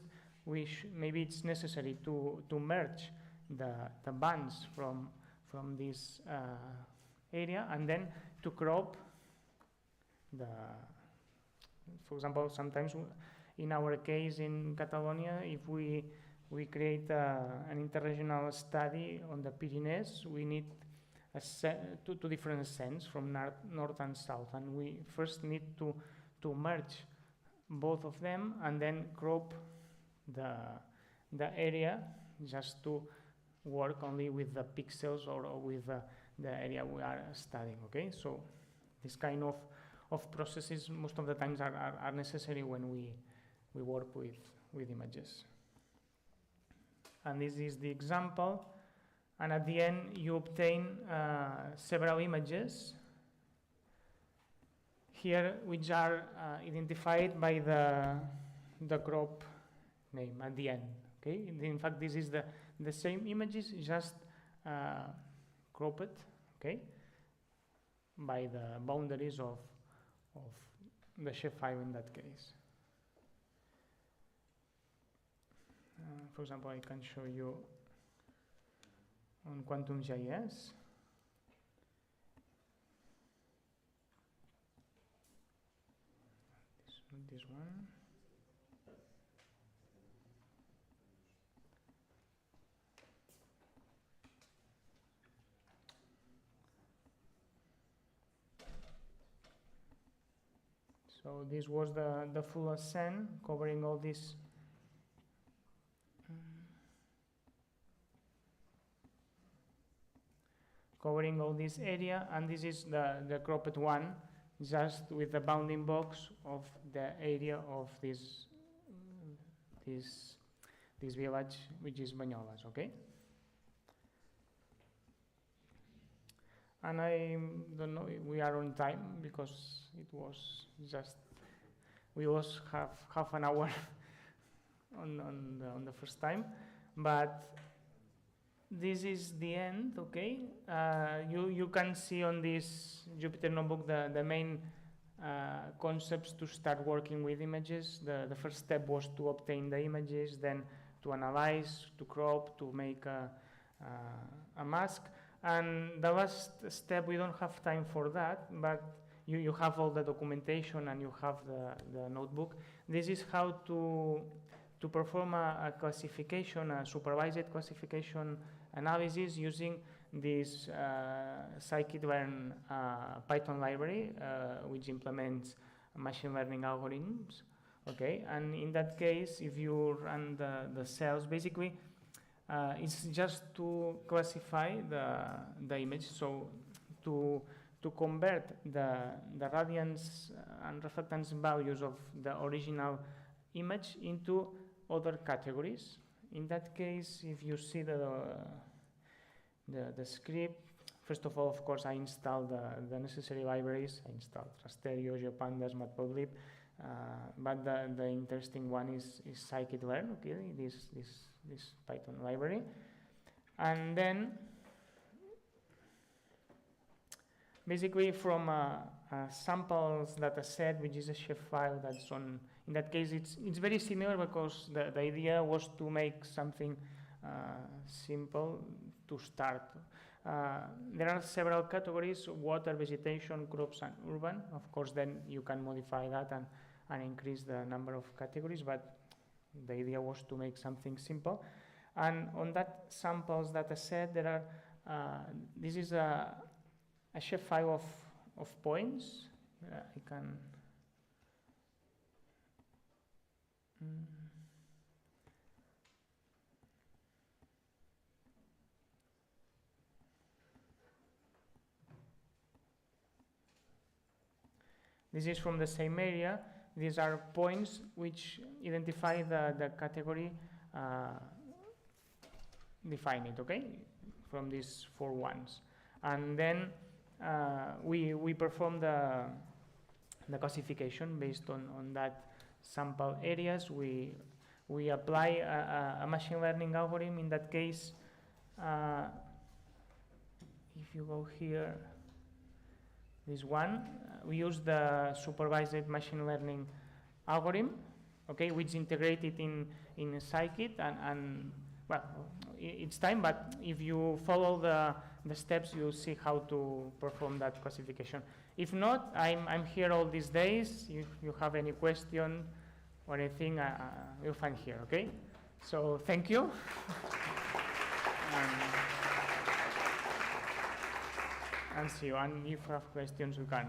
maybe it's necessary to merge the bands from this area, and then to crop for example, sometimes in our case in Catalonia, if we create an interregional study on the Pyrenees, we need two different ascents from north and south, and we first need to merge both of them and then crop the area just to work only with the pixels or with the area we are studying. Okay, so this kind of processes most of the times are necessary when we work with images. And this is the example, and at the end you obtain several images here which are identified by the crop name at the end. Okay, in fact this is the same images, just cropped, okay, by the boundaries of the shapefile in that case. For example, I can show you on Quantum.js. This one. So this was the full ascent covering all this. Covering all this area, and this is the cropped one, just with the bounding box of the area of this village, which is Valles. Okay. And I don't know, we are on time because it was just, we was have half an hour on the first time, but this is the end. Okay, you can see on this Jupyter notebook the main concepts to start working with images. The first step was to obtain the images, then to analyze, to crop, to make a mask. And the last step, we don't have time for that, but you have all the documentation and you have the notebook. This is how to perform a classification, a supervised classification analysis using this scikit-learn Python library, which implements machine learning algorithms. Okay, and in that case, if you run the cells, basically, It's just to classify the image, so to convert the radiance and reflectance values of the original image into other categories. In that case, if you see the script, first of all, of course, I installed the necessary libraries. I installed Rasterio, GeoPandas, matplotlib, but the interesting one is scikit-learn, okay, this Python library. And then, basically from a samples data set, which is a shapefile that's on, in that case, it's very similar because the idea was to make something simple to start. There are several categories: water, vegetation, crops, and urban. Of course, then you can modify that and increase the number of categories, but the idea was to make something simple. And on that samples data set, there are, this is a shapefile of points. I can... This is from the same area. These are points which identify the category, define it, okay? From these 4 ones. And then we perform the classification based on that sample areas. We apply a machine learning algorithm. In that case, if you go here, this one, we use the supervised machine learning algorithm, okay, which integrated in scikit, and well, it's time, but if you follow the steps, you'll see how to perform that classification. If not, I'm here all these days. If you have any question or anything, you'll find here, okay? So thank you. And see you. And if you have questions, you can